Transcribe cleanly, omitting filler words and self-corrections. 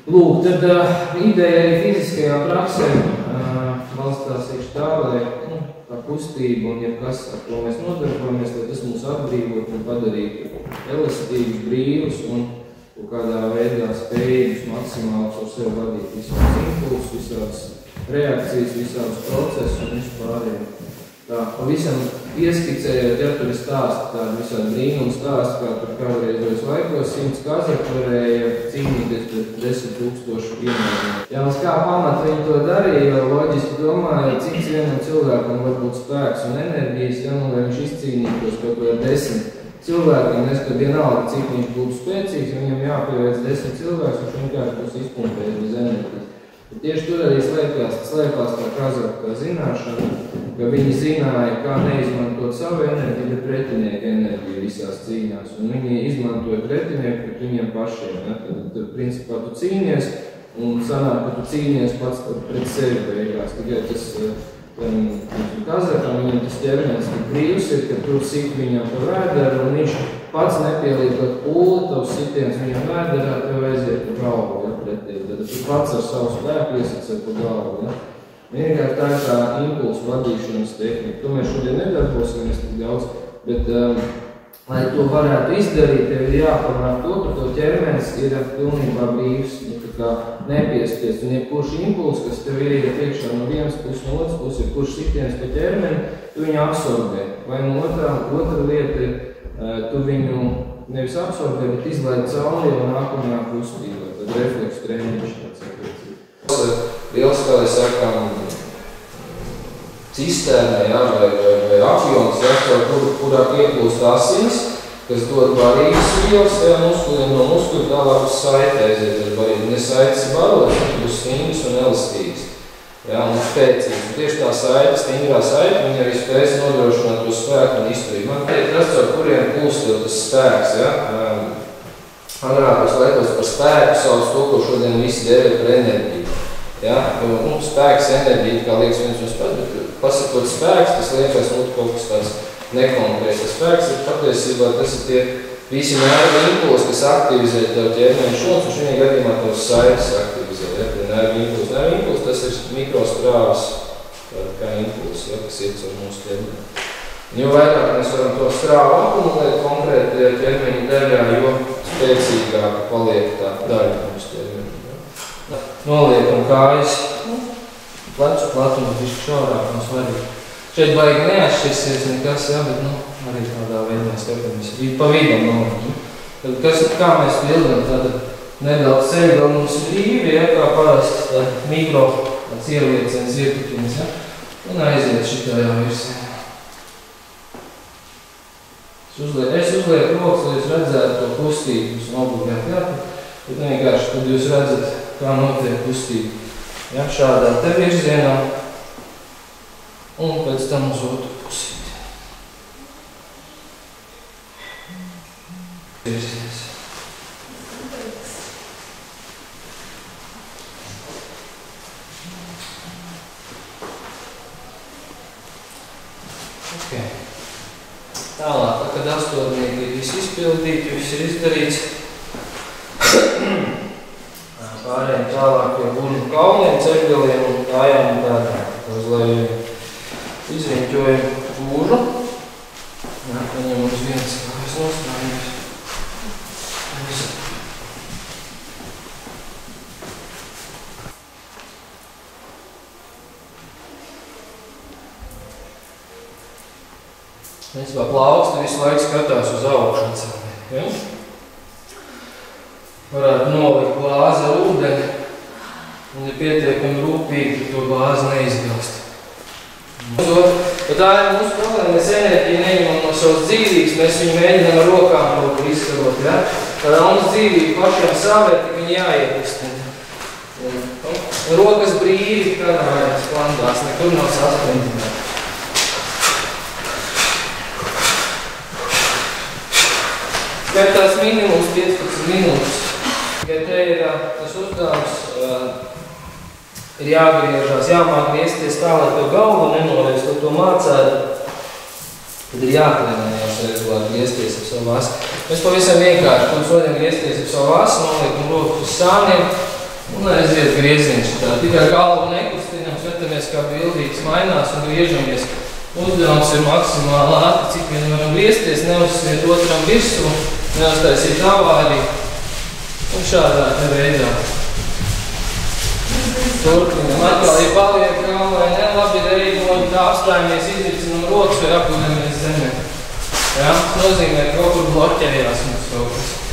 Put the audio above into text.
Lūk, tad ideja arī fiziskajā praksē balstās tieši tā, lai tā kustība un jebkas, ar ko mēs nodarbojamies, lai tas mūs atbrīvot un padarītu elastīgus, brīvus un kādā veidā spējīgus maksimāli par sevi vadīt visādus impulsus, visādas reakcijas, visādus procesus un vispārējo. Tā, pavisam ieskicējot, ja tur ir stāsti, tādi visādi brīnumi stāsti, kā tur kādreizos laikos 100 kazaki varēja cīnīties pret 10 000 piemēriem. Jā, uz kā pamata viņi to darīja, jo loģiski domāja, cik vienam cilvēkam var būt spēks un enerģijas, ja, nu, lai viņš izcīnītos kaut ko ar 10 cilvēkiem, neskat vienalga, cik viņš būtu spēcīgs, viņam jāpievēc 10 cilvēks, viņš vienkārši būs izpumpējis bez enerģijas. Bet tieši tur arī slēpās tā kazaka zināšana, ka viņi zināja, kā neizmantot savu enerģiju, bet pretinieka enerģiju visās cīņās. Un viņi izmantoja pretinieku pret viņiem pašiem. Ja? Tad, principā, tu cīnies, un sanāk, ka tu cīnies pats pret sevi beigās. Tikai tas kazakam, viņam tas ķermenis tik brīvs ir, ka tu sit viņam pa vēderu, un viņš pats nepielietot pūli, tavs sitiens viņam vēderā, tev aiziet pa galvu, ja, pretī. Tad tu pats ar savu spēku iesacē pa galvu, ja. Vienkārši tā ir tā impulsu vadīšanas tehnika. To mēs šodien nedarbosimies tik daudz, bet, lai to varētu izdarīt, tev ir jāpanāk to, ka to ķermenis ir pilnībā brīvs, kā nepiespiest. Un jebkurš impuls, kas tev ir iekšā no vienas puses, no otras puses, jebkurš sitiens pa ķermeni, tu viņu absorbē. Vai no otra lieta ir, tu viņu nevis absorbē, bet izlaid cauri jau nākamajā kustībā. Tad refleksu treniņš tāds attiecīgi. Liels, kā mēs sakām, cistērnē, ja, vai apjoms, ja, kurā ieplūst asinis, kas dod barības vielas tajā muskuliem, no muskuļu tālāk uz saiti aiziet ar barību. Ne saites barotas, bet būs stingras un elastīgas, ja, un spēcīgas. Un tieši tā saite, stingrā saite, viņi arī spējas nodrošināt to spēku un izturību. Man teikt, tas, ar kuriem plūst jau tas spēks, ja, agrākos laikos par spēku sauc to, ko šodien visi dēvē par enerģiju. Ja, spēks, enerģija, kā liekas viens un pats, bet pasakot spēks, tas liekas kaut kas tāds nekonkrēts. Spēks ir patiesībā, tas ir tie visi nervu impulsi, kas aktivizē tev ķermeņa šūnas, un šajā gadījumā tev saites aktivizē. Ja, tie nervu impulsi, tas ir mikrostrāvas kā impulsi, ja, kas iet caur mūsu ķermeni. Jo vairāk mēs varam to strāvu akumulēt konkrēti ķermeņa daļā, jo spēcīgāk paliek tā daļa mūsu ķermeņa. Noliekam kājas, plecu platumu visu šaurāk un svarīgi. Šeit baigi neatšķirsies nekas, ja, bet, arī tādā veidā skatāmies. Pa vidam noliekam. Tad, kā mēs pildam, tad nedaudz sevi vēl mums brīvi, ja, kā parasti tā mikro, tāds ielieciens, ietikins, ja, un aiziet šitajā virsienā. Es uzlieku rokas, lai jūs redzētu to kustību, jūs obligāti jāpat, bet vienkārši, kad jūs redzat, kā notiek kustība. Ja, šādā te virzienā un pēc tam uz otru pusi. Virziens. Okay. Tālāk, kad astotnieki ir visi izpildīti, viss ir izdarīts. Pārējiem tālāk pie burnu kauliem, ceļgaliem un kājām un tādām. Uz lai izriņķojam būžu. Jā, paņem uz vienas kājas nostrājumus. Principā plauksti visu laiku skatās uz augšu atcelmē. Ja? Varētu nolikt glāzi ar ūdeni un ir pietiekami rūpīgi, ka to glāzi neizgāst. Tā ir mūsu problēma, mēs enerģiju neņemam no savas dzīvības, mēs viņu mēģinām ar rokām kaut ko izskarot. Ja? Tad mums dzīvība pašiem savē, tik viņi jāiekustina. Rokas brīvi, kanājās, plandās, nekur nav saspringtināt. Skatās minimums 15 minūtes. Ja te ir tas uzdevums, ir jāgriežās, jāmāk griezties tā, lai to galvu nenoriez, lai to mācētu, tad ir jātrenējās regulāri griezties ap savu asu. Mēs pavisam vienkārši, mums varam griezties ap savu asu, noliekam rokas uz sāniem, Un aiziet grieziens šitā. Tikai galvu nekustinām, skatāmies, kā bildīgs mainās un griežamies. Uzdevums ir maksimāli ātri, cik vien varam griezties, neuzsiet otram virsū, neuztaisīt avāriju. Un šādā te veidā. Turpinam. Atkal, ja paliek kā vai ne, labi reibodi, tā apstājamies, izricinam rokas vai apguļamies zemē. Jā, tas nozīmē, ka kaut kur bloķējās mums kaut kas.